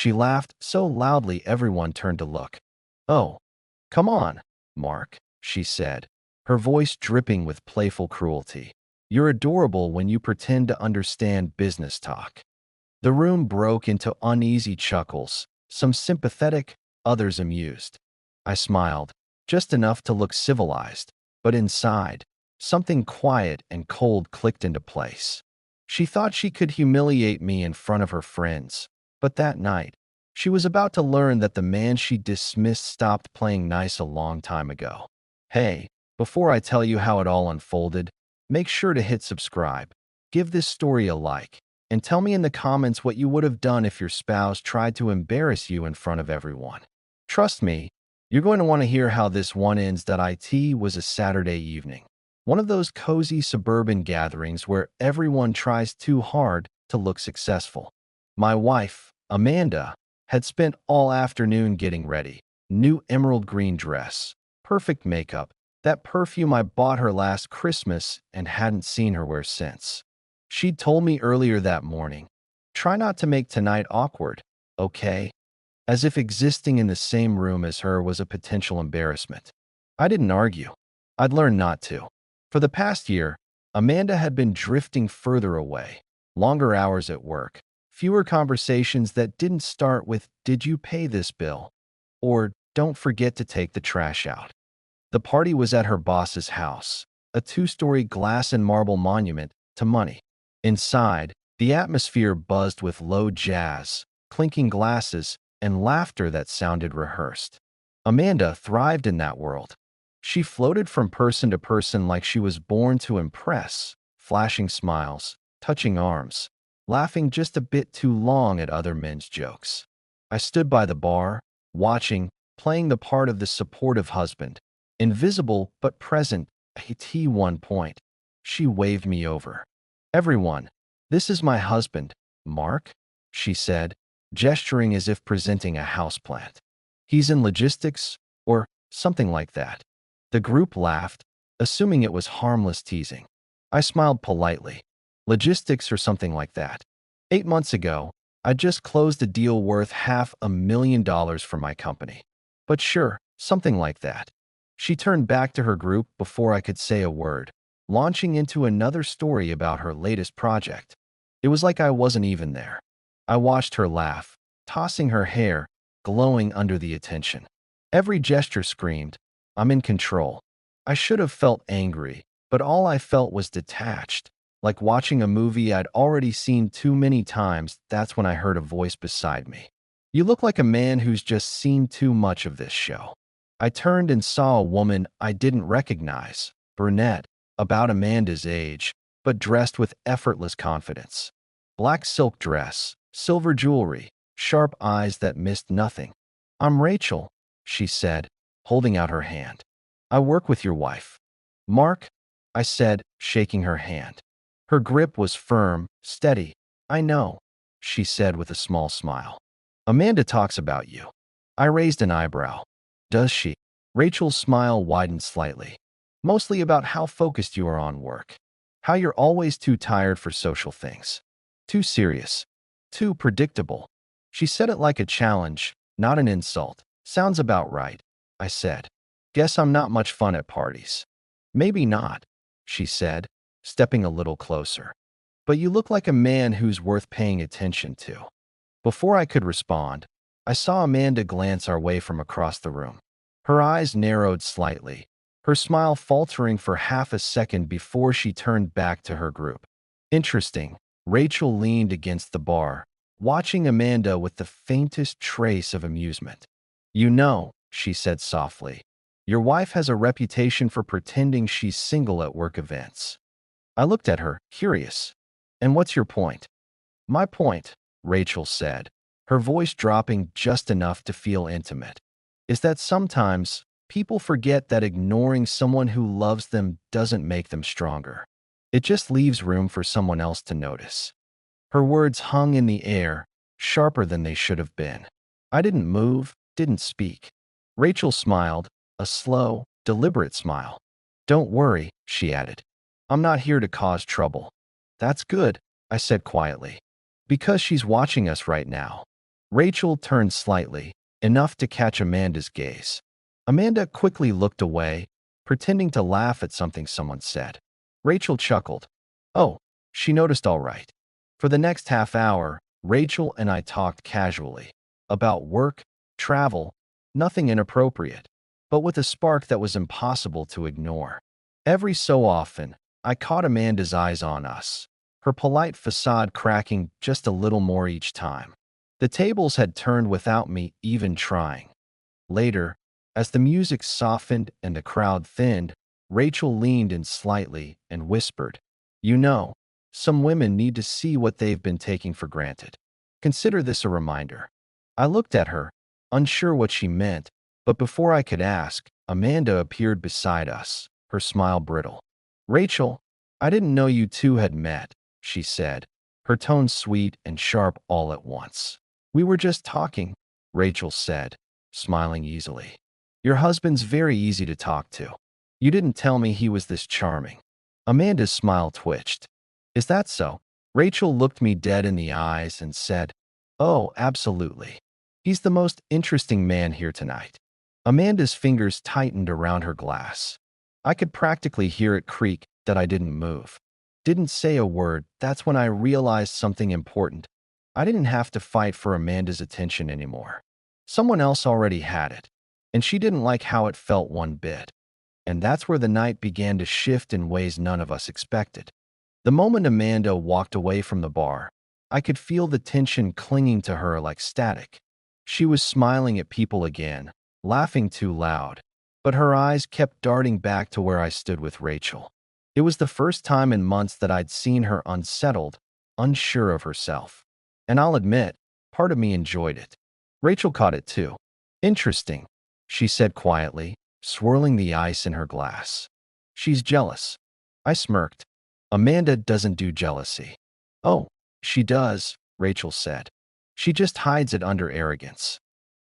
She laughed so loudly everyone turned to look. "Oh, come on, Mark," she said, her voice dripping with playful cruelty. "You're adorable when you pretend to understand business talk." The room broke into uneasy chuckles, some sympathetic, others amused. I smiled, just enough to look civilized, but inside, something quiet and cold clicked into place. She thought she could humiliate me in front of her friends, but that night, she was about to learn that the man she dismissed stopped playing nice a long time ago. Hey, before I tell you how it all unfolded, make sure to hit subscribe, give this story a like, and tell me in the comments what you would have done if your spouse tried to embarrass you in front of everyone. Trust me, you're going to want to hear how this one ends. It was a Saturday evening. One of those cozy suburban gatherings where everyone tries too hard to look successful. My wife, Amanda, had spent all afternoon getting ready. New emerald green dress, perfect makeup, that perfume I bought her last Christmas and hadn't seen her wear since. She'd told me earlier that morning, "Try not to make tonight awkward, okay?" As if existing in the same room as her was a potential embarrassment. I didn't argue. I'd learned not to. For the past year, Amanda had been drifting further away, longer hours at work, fewer conversations that didn't start with, "Did you pay this bill?" or "Don't forget to take the trash out." The party was at her boss's house, a two-story glass and marble monument to money. Inside, the atmosphere buzzed with low jazz, clinking glasses, and laughter that sounded rehearsed. Amanda thrived in that world. She floated from person to person like she was born to impress, flashing smiles, touching arms, laughing just a bit too long at other men's jokes. I stood by the bar, watching, playing the part of the supportive husband, invisible but present. At one point, she waved me over. "Everyone, this is my husband, Mark," she said, gesturing as if presenting a houseplant. "He's in logistics," or something like that. The group laughed, assuming it was harmless teasing. I smiled politely. "Logistics or something like that. 8 months ago, I just closed a deal worth $500,000 for my company. But sure, something like that." She turned back to her group before I could say a word, launching into another story about her latest project. It was like I wasn't even there. I watched her laugh, tossing her hair, glowing under the attention. Every gesture screamed, "I'm in control." I should have felt angry, but all I felt was detached, like watching a movie I'd already seen too many times. That's when I heard a voice beside me. "You look like a man who's just seen too much of this show." I turned and saw a woman I didn't recognize, brunette, about Amanda's age, but dressed with effortless confidence. Black silk dress, silver jewelry, sharp eyes that missed nothing. "I'm Rachel," she said, holding out her hand. "I work with your wife." "Mark," I said, shaking her hand. Her grip was firm, steady. "I know," she said with a small smile. "Amanda talks about you." I raised an eyebrow. "Does she?" Rachel's smile widened slightly. "Mostly about how focused you are on work. How you're always too tired for social things. Too serious. Too predictable." She said it like a challenge, not an insult. "Sounds about right," I said. "Guess I'm not much fun at parties." "Maybe not," she said, stepping a little closer. "But you look like a man who's worth paying attention to." Before I could respond, I saw Amanda glance our way from across the room. Her eyes narrowed slightly, her smile faltering for half a second before she turned back to her group. "Interesting." Rachel leaned against the bar, watching Amanda with the faintest trace of amusement. "You know," she said softly, "your wife has a reputation for pretending she's single at work events." I looked at her, curious. "And what's your point?" "My point," Rachel said, her voice dropping just enough to feel intimate, "is that sometimes people forget that ignoring someone who loves them doesn't make them stronger. It just leaves room for someone else to notice." Her words hung in the air, sharper than they should have been. I didn't move, didn't speak. Rachel smiled, a slow, deliberate smile. "Don't worry," she added. "I'm not here to cause trouble." "That's good," I said quietly. "Because she's watching us right now." Rachel turned slightly, enough to catch Amanda's gaze. Amanda quickly looked away, pretending to laugh at something someone said. Rachel chuckled. Oh, she noticed all right. For the next half hour, Rachel and I talked casually. About work, travel, nothing inappropriate, but with a spark that was impossible to ignore. Every so often, I caught Amanda's eyes on us, her polite facade cracking just a little more each time. The tables had turned without me even trying. Later, as the music softened and the crowd thinned, Rachel leaned in slightly and whispered, "You know, some women need to see what they've been taking for granted. Consider this a reminder." I looked at her, unsure what she meant, but before I could ask, Amanda appeared beside us, her smile brittle. "Rachel, I didn't know you two had met," she said, her tone sweet and sharp all at once. "We were just talking," Rachel said, smiling easily. "Your husband's very easy to talk to. You didn't tell me he was this charming." Amanda's smile twitched. "Is that so?" Rachel looked me dead in the eyes and said, "Oh, absolutely. He's the most interesting man here tonight." Amanda's fingers tightened around her glass. I could practically hear it creak that I didn't move. Didn't say a word. That's when I realized something important. I didn't have to fight for Amanda's attention anymore. Someone else already had it, and she didn't like how it felt one bit. And that's where the night began to shift in ways none of us expected. The moment Amanda walked away from the bar, I could feel the tension clinging to her like static. She was smiling at people again, laughing too loud, but her eyes kept darting back to where I stood with Rachel. It was the first time in months that I'd seen her unsettled, unsure of herself. And I'll admit, part of me enjoyed it. Rachel caught it too. "Interesting," she said quietly, swirling the ice in her glass. "She's jealous." I smirked. "Amanda doesn't do jealousy." "Oh, she does," Rachel said. "She just hides it under arrogance."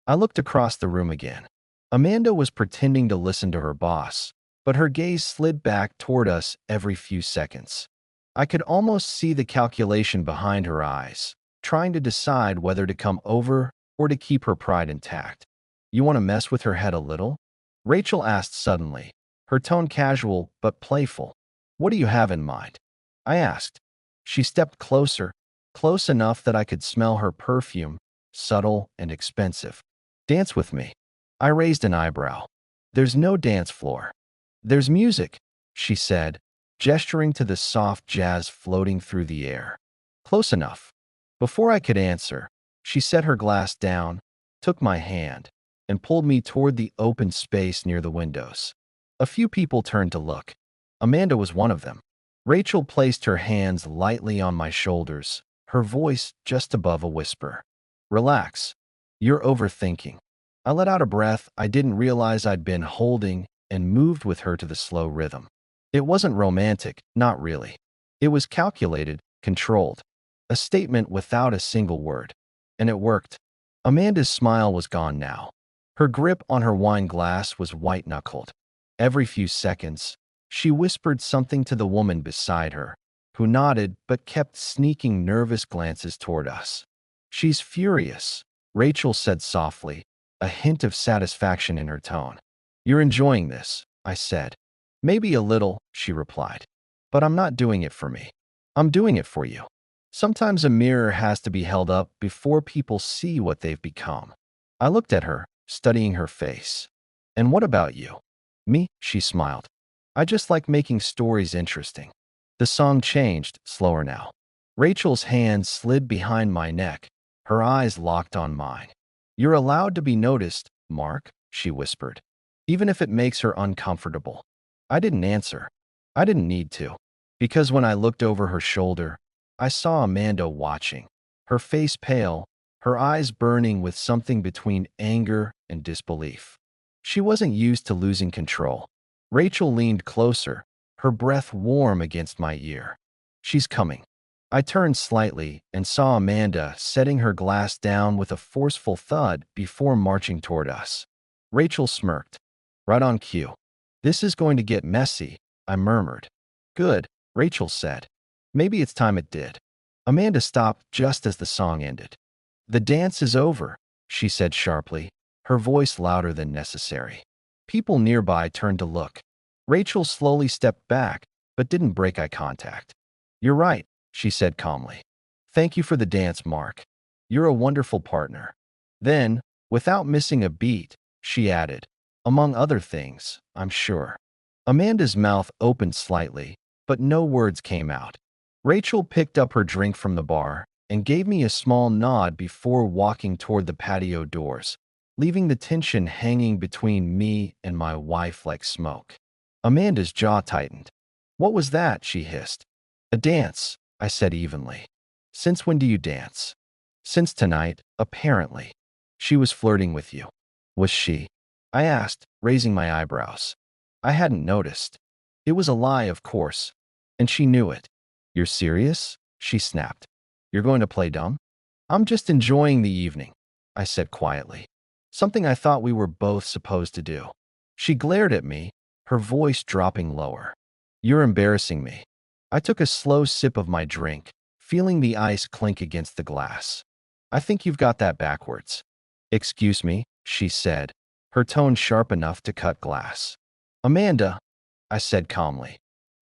I looked across the room again. Amanda was pretending to listen to her boss, but her gaze slid back toward us every few seconds. I could almost see the calculation behind her eyes, trying to decide whether to come over or to keep her pride intact. "You want to mess with her head a little?" Rachel asked suddenly, her tone casual but playful. "What do you have in mind?" I asked. She stepped closer, close enough that I could smell her perfume, subtle and expensive. "Dance with me." I raised an eyebrow. "There's no dance floor." "There's music," she said, gesturing to the soft jazz floating through the air. "Close enough." Before I could answer, she set her glass down, took my hand, and pulled me toward the open space near the windows. A few people turned to look. Amanda was one of them. Rachel placed her hands lightly on my shoulders, her voice just above a whisper. "Relax. You're overthinking." I let out a breath I didn't realize I'd been holding and moved with her to the slow rhythm. It wasn't romantic, not really. It was calculated, controlled. A statement without a single word. And it worked. Amanda's smile was gone now. Her grip on her wine glass was white-knuckled. Every few seconds, she whispered something to the woman beside her, who nodded but kept sneaking nervous glances toward us. "She's furious," Rachel said softly, a hint of satisfaction in her tone. "You're enjoying this," I said. "Maybe a little," she replied. "But I'm not doing it for me. I'm doing it for you." Sometimes a mirror has to be held up before people see what they've become. I looked at her, studying her face. "And what about you?" "Me?" she smiled. "I just like making stories interesting." The song changed, slower now. Rachel's hand slid behind my neck, her eyes locked on mine. "You're allowed to be noticed, Mark," she whispered, "even if it makes her uncomfortable." I didn't answer. I didn't need to, because when I looked over her shoulder, I saw Amanda watching, her face pale, her eyes burning with something between anger and disbelief. She wasn't used to losing control. Rachel leaned closer, her breath warm against my ear. "She's coming." I turned slightly and saw Amanda setting her glass down with a forceful thud before marching toward us. Rachel smirked. "Right on cue." "This is going to get messy," I murmured. "Good," Rachel said. "Maybe it's time it did." Amanda stopped just as the song ended. The dance is over, she said sharply, her voice louder than necessary. People nearby turned to look. Rachel slowly stepped back, but didn't break eye contact. You're right, she said calmly. Thank you for the dance, Mark. You're a wonderful partner. Then, without missing a beat, she added, among other things, I'm sure. Amanda's mouth opened slightly, but no words came out. Rachel picked up her drink from the bar and gave me a small nod before walking toward the patio doors, leaving the tension hanging between me and my wife like smoke. Amanda's jaw tightened. What was that? She hissed. A dance, I said evenly. Since when do you dance? Since tonight, apparently. She was flirting with you. Was she? I asked, raising my eyebrows. I hadn't noticed. It was a lie, of course, and she knew it. You're serious? She snapped. You're going to play dumb? I'm just enjoying the evening, I said quietly. Something I thought we were both supposed to do. She glared at me, her voice dropping lower. You're embarrassing me. I took a slow sip of my drink, feeling the ice clink against the glass. I think you've got that backwards. Excuse me, she said, her tone sharp enough to cut glass. Amanda, I said calmly,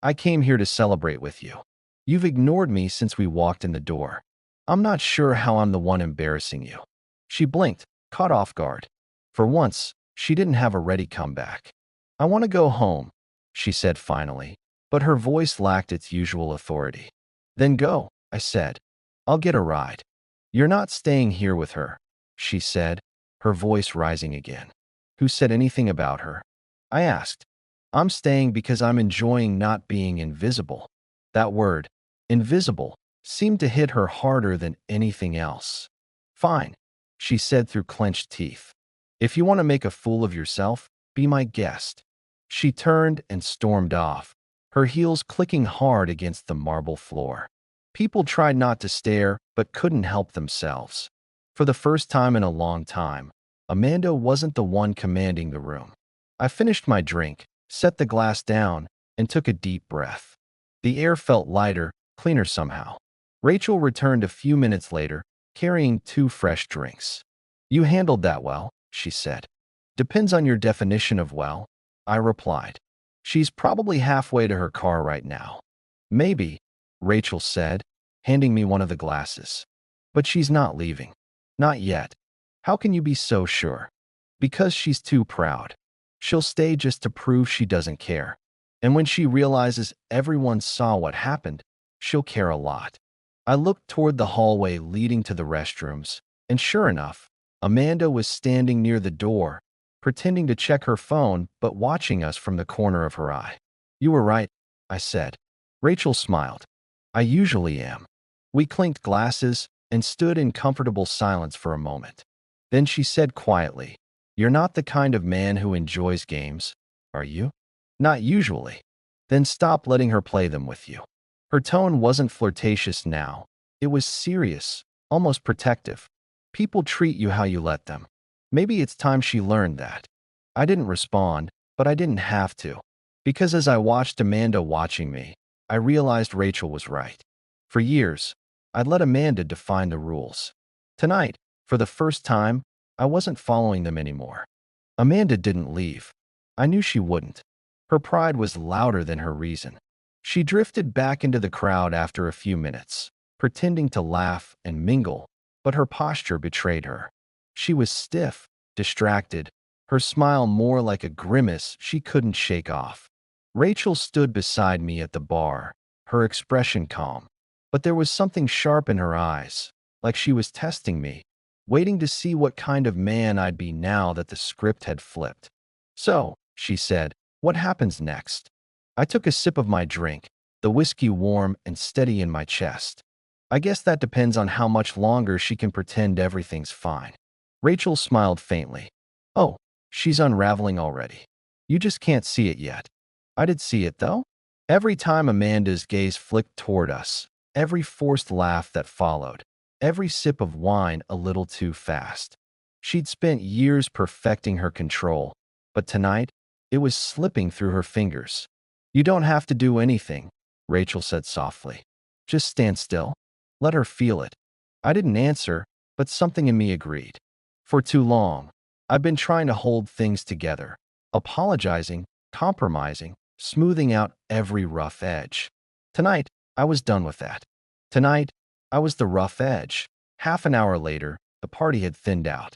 I came here to celebrate with you. You've ignored me since we walked in the door. I'm not sure how I'm the one embarrassing you. She blinked, caught off guard. For once, she didn't have a ready comeback. I want to go home, she said finally, but her voice lacked its usual authority. Then go, I said. I'll get a ride. You're not staying here with her, she said, her voice rising again. Who said anything about her? I asked. I'm staying because I'm enjoying not being invisible. That word, invisible, seemed to hit her harder than anything else. Fine, she said through clenched teeth. If you want to make a fool of yourself, be my guest. She turned and stormed off, her heels clicking hard against the marble floor. People tried not to stare, but couldn't help themselves. For the first time in a long time, Amanda wasn't the one commanding the room. I finished my drink, set the glass down, and took a deep breath. The air felt lighter, cleaner somehow. Rachel returned a few minutes later, carrying 2 fresh drinks. You handled that well, she said. Depends on your definition of well, I replied. She's probably halfway to her car right now. Maybe, Rachel said, handing me one of the glasses. But she's not leaving. Not yet. How can you be so sure? Because she's too proud. She'll stay just to prove she doesn't care. And when she realizes everyone saw what happened, she'll care a lot. I looked toward the hallway leading to the restrooms, and sure enough, Amanda was standing near the door, pretending to check her phone but watching us from the corner of her eye. You were right, I said. Rachel smiled. I usually am. We clinked glasses and stood in comfortable silence for a moment. Then she said quietly, You're not the kind of man who enjoys games, are you? Not usually. Then stop letting her play them with you. Her tone wasn't flirtatious now. It was serious, almost protective. People treat you how you let them. Maybe it's time she learned that. I didn't respond, but I didn't have to. Because as I watched Amanda watching me, I realized Rachel was right. For years, I'd let Amanda define the rules. Tonight, for the first time, I wasn't following them anymore. Amanda didn't leave. I knew she wouldn't. Her pride was louder than her reason. She drifted back into the crowd after a few minutes, pretending to laugh and mingle, but her posture betrayed her. She was stiff, distracted, her smile more like a grimace she couldn't shake off. Rachel stood beside me at the bar, her expression calm, but there was something sharp in her eyes, like she was testing me, waiting to see what kind of man I'd be now that the script had flipped. So, she said, what happens next? I took a sip of my drink, the whiskey warm and steady in my chest. I guess that depends on how much longer she can pretend everything's fine. Rachel smiled faintly. Oh, she's unraveling already. You just can't see it yet. I did see it, though. Every time Amanda's gaze flicked toward us, every forced laugh that followed, every sip of wine a little too fast. She'd spent years perfecting her control, but tonight, it was slipping through her fingers. You don't have to do anything, Rachel said softly. Just stand still. Let her feel it. I didn't answer, but something in me agreed. For too long, I've been trying to hold things together, apologizing, compromising, smoothing out every rough edge. Tonight, I was done with that. Tonight, I was the rough edge. Half an hour later, the party had thinned out.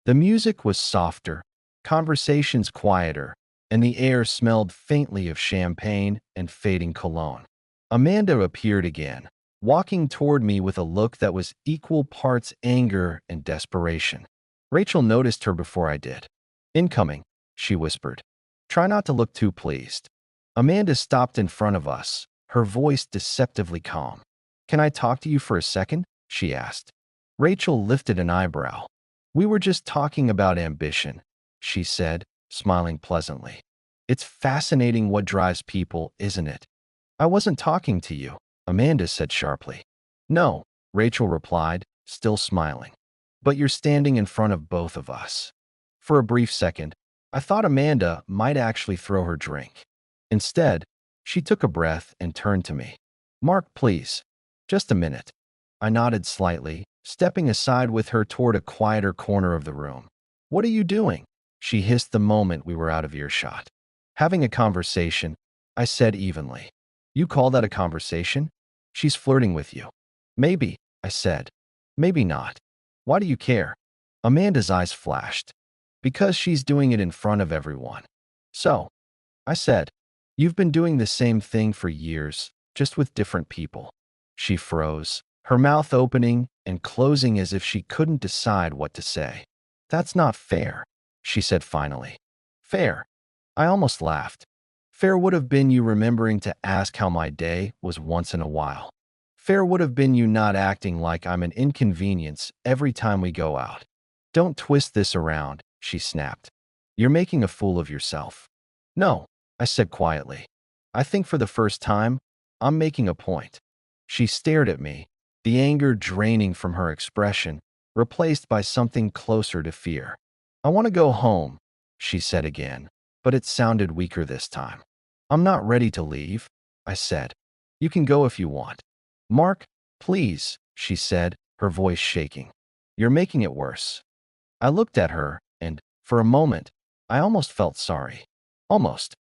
The music was softer, conversations quieter, and the air smelled faintly of champagne and fading cologne. Amanda appeared again, walking toward me with a look that was equal parts anger and desperation. Rachel noticed her before I did. "Incoming," she whispered. "Try not to look too pleased." Amanda stopped in front of us, her voice deceptively calm. "Can I talk to you for a second?" she asked. Rachel lifted an eyebrow. "We were just talking about ambition," she said, smiling pleasantly. "It's fascinating what drives people, isn't it?" "I wasn't talking to you," Amanda said sharply. "No," Rachel replied, still smiling. "But you're standing in front of both of us." For a brief second, I thought Amanda might actually throw her drink. Instead, she took a breath and turned to me. "Mark, please. Just a minute." I nodded slightly, stepping aside with her toward a quieter corner of the room. "What are you doing?" she hissed the moment we were out of earshot. "Having a conversation," I said evenly. "You call that a conversation? She's flirting with you." "Maybe," I said. "Maybe not. Why do you care?" Amanda's eyes flashed. "Because she's doing it in front of everyone." "So," I said, "you've been doing the same thing for years, just with different people." She froze, her mouth opening and closing as if she couldn't decide what to say. "That's not fair," she said finally. "Fair?" I almost laughed. "Fair would have been you remembering to ask how my day was once in a while. Fair would have been you not acting like I'm an inconvenience every time we go out." "Don't twist this around," she snapped. "You're making a fool of yourself." "No," I said quietly. "I think for the first time, I'm making a point." She stared at me, the anger draining from her expression, replaced by something closer to fear. "I want to go home," she said again, but it sounded weaker this time. "I'm not ready to leave," I said. "You can go if you want." "Mark, please," she said, her voice shaking. "You're making it worse." I looked at her, and, for a moment, I almost felt sorry. Almost.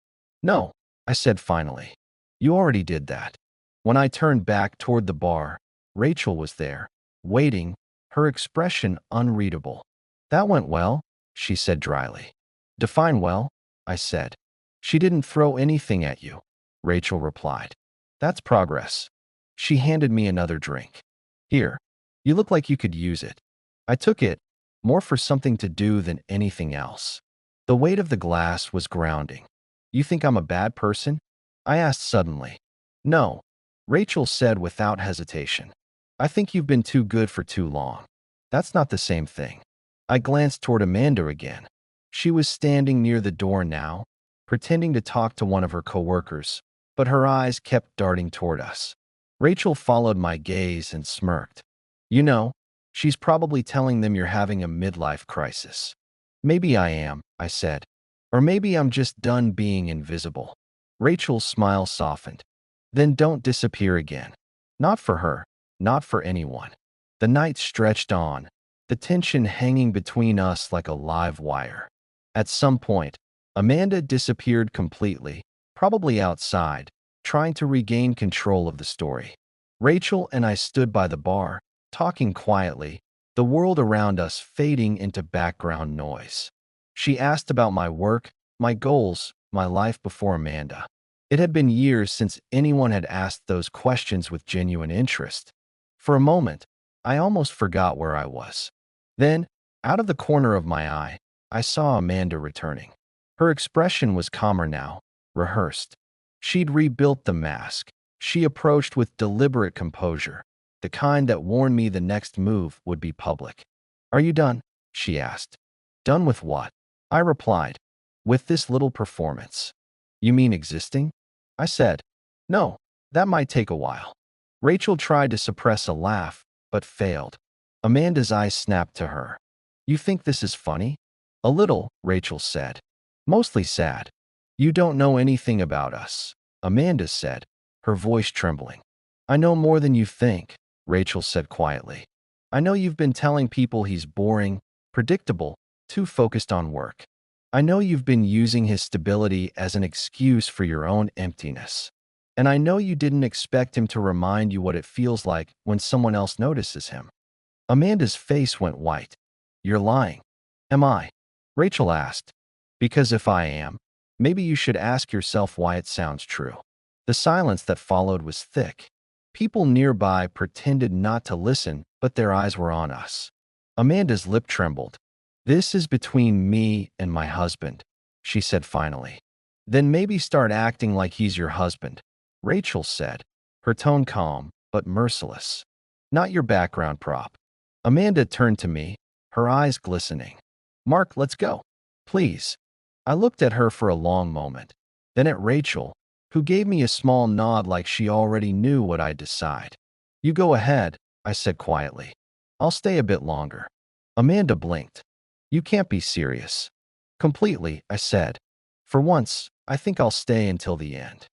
"No," I said finally. "You already did that." When I turned back toward the bar, Rachel was there, waiting, her expression unreadable. "That went well," she said dryly. "Define well," I said. "She didn't throw anything at you," Rachel replied. "That's progress." She handed me another drink. "Here, you look like you could use it." I took it, more for something to do than anything else. The weight of the glass was grounding. "You think I'm a bad person?" I asked suddenly. "No," Rachel said without hesitation. "I think you've been too good for too long." "That's not the same thing." I glanced toward Amanda again. She was standing near the door now, pretending to talk to one of her coworkers, but her eyes kept darting toward us. Rachel followed my gaze and smirked. "You know, she's probably telling them you're having a midlife crisis." "Maybe I am," I said. "Or maybe I'm just done being invisible." Rachel's smile softened. "Then don't disappear again." Not for her, not for anyone. The night stretched on, the tension hanging between us like a live wire. At some point, Amanda disappeared completely, probably outside, trying to regain control of the story. Rachel and I stood by the bar, talking quietly, the world around us fading into background noise. She asked about my work, my goals, my life before Amanda. It had been years since anyone had asked those questions with genuine interest. For a moment, I almost forgot where I was. Then, out of the corner of my eye, I saw Amanda returning. Her expression was calmer now, rehearsed. She'd rebuilt the mask. She approached with deliberate composure, the kind that warned me the next move would be public. "Are you done?" she asked. "Done with what?" I replied. "With this little performance." "You mean existing?" I said. "No, that might take a while." Rachel tried to suppress a laugh, but failed. Amanda's eyes snapped to her. "You think this is funny?" "A little," Rachel said. "Mostly sad." "You don't know anything about us," Amanda said, her voice trembling. "I know more than you think," Rachel said quietly. I know you've been telling people he's boring, predictable, too focused on work. I know you've been using his stability as an excuse for your own emptiness. And I know you didn't expect him to remind you what it feels like when someone else notices him. Amanda's face went white. You're lying. Am I? Rachel asked. Because if I am, maybe you should ask yourself why it sounds true. The silence that followed was thick. People nearby pretended not to listen, but their eyes were on us. Amanda's lip trembled. This is between me and my husband, she said finally. Then maybe start acting like he's your husband, Rachel said, her tone calm but merciless. Not your background prop. Amanda turned to me, her eyes glistening. Mark, let's go. Please. I looked at her for a long moment, then at Rachel, who gave me a small nod like she already knew what I'd decide. You go ahead, I said quietly. I'll stay a bit longer. Amanda blinked. You can't be serious. Completely, I said. For once, I think I'll stay until the end.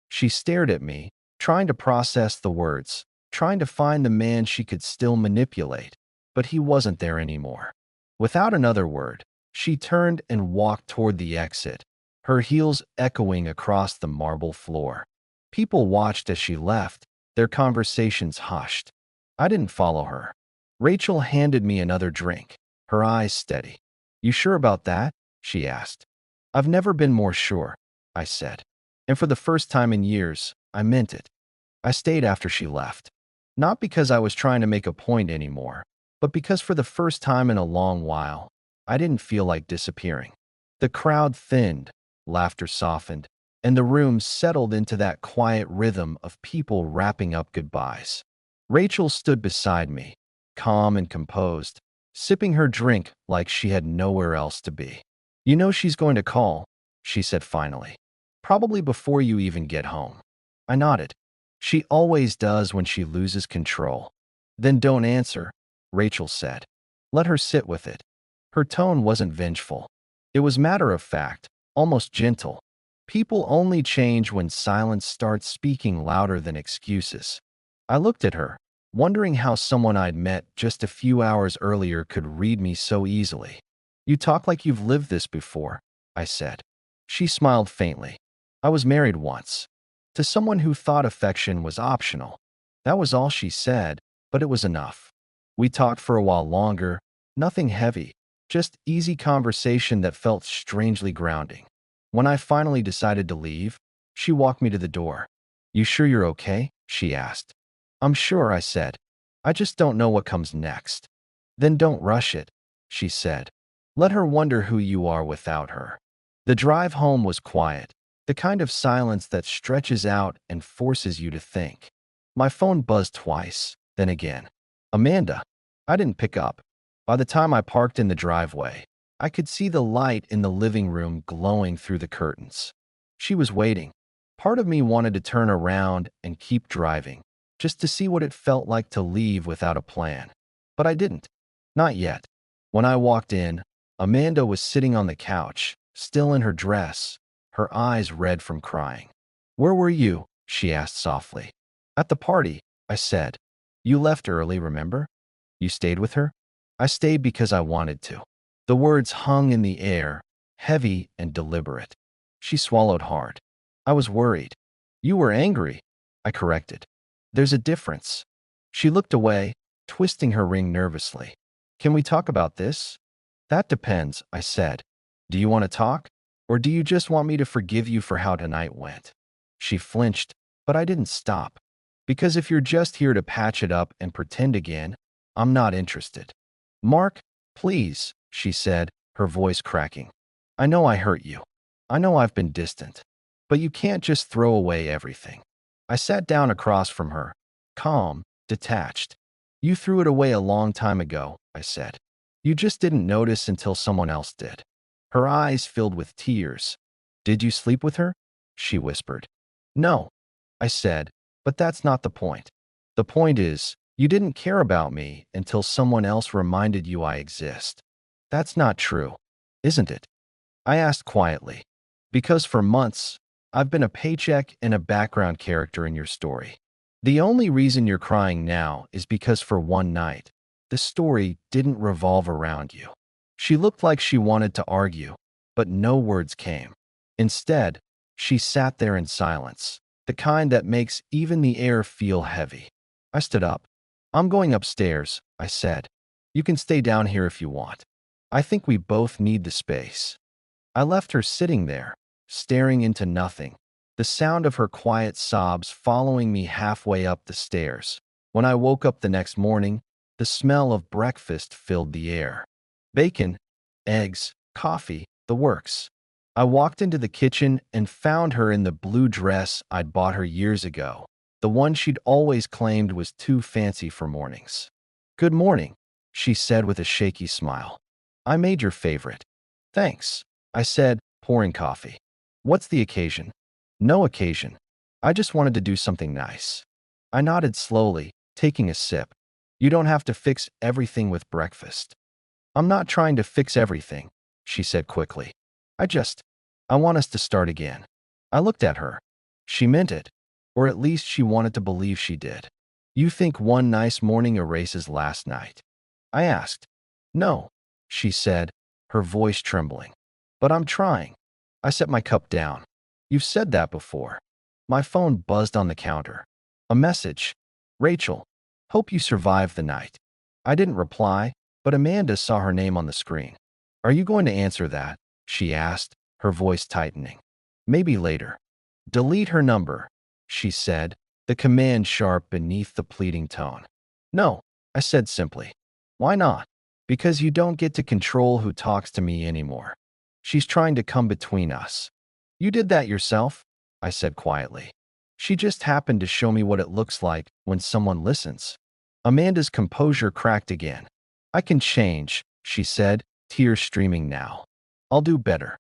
She stared at me, trying to process the words, trying to find the man she could still manipulate, but he wasn't there anymore. Without another word, she turned and walked toward the exit, her heels echoing across the marble floor. People watched as she left, their conversations hushed. I didn't follow her. Rachel handed me another drink, her eyes steady. You sure about that? She asked. I've never been more sure, I said. And for the first time in years, I meant it. I stayed after she left. Not because I was trying to make a point anymore, but because for the first time in a long while, I didn't feel like disappearing. The crowd thinned, laughter softened, and the room settled into that quiet rhythm of people wrapping up goodbyes. Rachel stood beside me, calm and composed, sipping her drink like she had nowhere else to be. You know she's going to call, she said finally. Probably before you even get home. I nodded. She always does when she loses control. Then don't answer, Rachel said. Let her sit with it. Her tone wasn't vengeful. It was matter of fact, almost gentle. People only change when silence starts speaking louder than excuses. I looked at her, wondering how someone I'd met just a few hours earlier could read me so easily. You talk like you've lived this before, I said. She smiled faintly. I was married once. To someone who thought affection was optional. That was all she said, but it was enough. We talked for a while longer, nothing heavy, just easy conversation that felt strangely grounding. When I finally decided to leave, she walked me to the door. You sure you're okay? She asked. I'm sure, I said. I just don't know what comes next. Then don't rush it, she said. Let her wonder who you are without her. The drive home was quiet, the kind of silence that stretches out and forces you to think. My phone buzzed twice, then again. Amanda. I didn't pick up. By the time I parked in the driveway, I could see the light in the living room glowing through the curtains. She was waiting. Part of me wanted to turn around and keep driving, just to see what it felt like to leave without a plan. But I didn't. Not yet. When I walked in, Amanda was sitting on the couch, still in her dress, her eyes red from crying. Where were you? She asked softly. At the party, I said. You left early, remember? You stayed with her? I stayed because I wanted to. The words hung in the air, heavy and deliberate. She swallowed hard. I was worried. You were angry, I corrected. There's a difference. She looked away, twisting her ring nervously. Can we talk about this? That depends, I said. Do you want to talk? Or do you just want me to forgive you for how tonight went? She flinched, but I didn't stop. Because if you're just here to patch it up and pretend again, I'm not interested. Mark, please, she said, her voice cracking. I know I hurt you. I know I've been distant. But you can't just throw away everything. I sat down across from her, calm, detached. You threw it away a long time ago, I said. You just didn't notice until someone else did. Her eyes filled with tears. Did you sleep with her? She whispered. No, I said, but that's not the point. The point is, you didn't care about me until someone else reminded you I exist. That's not true, isn't it? I asked quietly. Because for months, I've been a paycheck and a background character in your story. The only reason you're crying now is because for one night, the story didn't revolve around you. She looked like she wanted to argue, but no words came. Instead, she sat there in silence, the kind that makes even the air feel heavy. I stood up. I'm going upstairs, I said. You can stay down here if you want. I think we both need the space. I left her sitting there, staring into nothing, the sound of her quiet sobs following me halfway up the stairs. When I woke up the next morning, the smell of breakfast filled the air. Bacon, eggs, coffee, the works. I walked into the kitchen and found her in the blue dress I'd bought her years ago, the one she'd always claimed was too fancy for mornings. "Good morning," she said with a shaky smile. "I made your favorite." "Thanks," I said, pouring coffee. "What's the occasion?" "No occasion. I just wanted to do something nice." I nodded slowly, taking a sip. "You don't have to fix everything with breakfast." "I'm not trying to fix everything," she said quickly. I want us to start again." I looked at her. She meant it, or at least she wanted to believe she did. "You think one nice morning erases last night?" I asked. "No," she said, her voice trembling. "But I'm trying." I set my cup down. "You've said that before." My phone buzzed on the counter. A message. "Rachel, hope you survived the night." I didn't reply, but Amanda saw her name on the screen. "Are you going to answer that?" she asked, her voice tightening. "Maybe later." "Delete her number," she said, the command sharp beneath the pleading tone. "No," I said simply. "Why not?" "Because you don't get to control who talks to me anymore. She's trying to come between us." "You did that yourself," I said quietly. "She just happened to show me what it looks like when someone listens." Amanda's composure cracked again. "I can change," she said, tears streaming now. "I'll do better."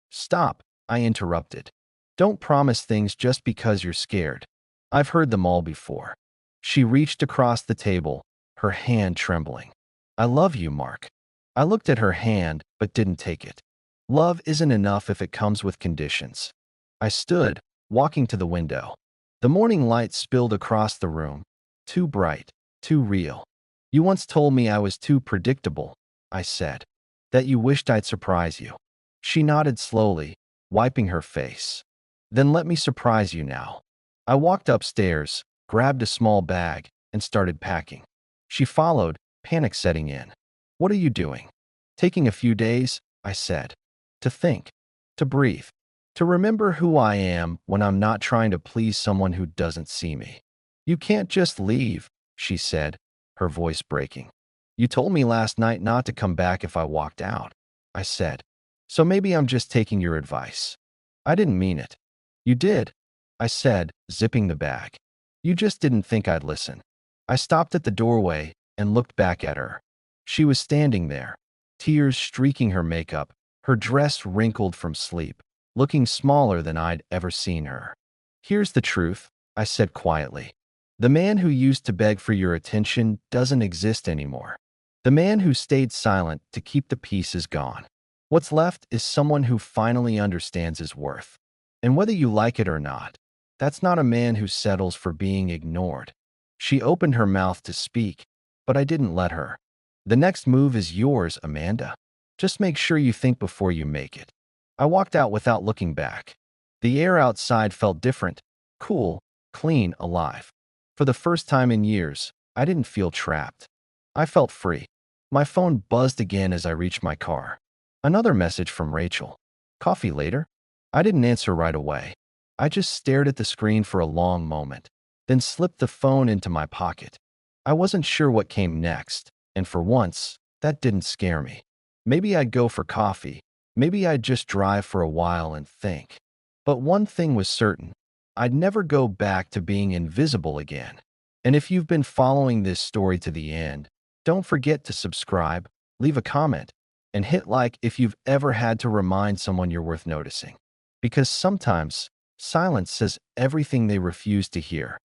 Stop," I interrupted. "Don't promise things just because you're scared. I've heard them all before." She reached across the table, her hand trembling. "I love you, Mark." I looked at her hand, but didn't take it. Love isn't enough if it comes with conditions. I stood, walking to the window. The morning light spilled across the room, too bright, too real. "You once told me I was too predictable," I said. "That you wished I'd surprise you." She nodded slowly, wiping her face. "Then let me surprise you now." I walked upstairs, grabbed a small bag, and started packing. She followed, panic setting in. "What are you doing?" "Taking a few days," I said. "To think, to breathe, to remember who I am when I'm not trying to please someone who doesn't see me." "You can't just leave," she said, her voice breaking. "You told me last night not to come back if I walked out," I said. "So maybe I'm just taking your advice." "I didn't mean it." "You did," I said, zipping the bag. "You just didn't think I'd listen." I stopped at the doorway and looked back at her. She was standing there, tears streaking her makeup, her dress wrinkled from sleep, looking smaller than I'd ever seen her. "Here's the truth," I said quietly. "The man who used to beg for your attention doesn't exist anymore. The man who stayed silent to keep the peace is gone. What's left is someone who finally understands his worth. And whether you like it or not, that's not a man who settles for being ignored." She opened her mouth to speak, but I didn't let her. "The next move is yours, Amanda. Just make sure you think before you make it." I walked out without looking back. The air outside felt different, cool, clean, alive. For the first time in years, I didn't feel trapped. I felt free. My phone buzzed again as I reached my car. Another message from Rachel. "Coffee later?" I didn't answer right away. I just stared at the screen for a long moment, then slipped the phone into my pocket. I wasn't sure what came next, and for once, that didn't scare me. Maybe I'd go for coffee. Maybe I'd just drive for a while and think. But one thing was certain. I'd never go back to being invisible again. And if you've been following this story to the end, don't forget to subscribe, leave a comment, and hit like if you've ever had to remind someone you're worth noticing. Because sometimes, silence says everything they refuse to hear.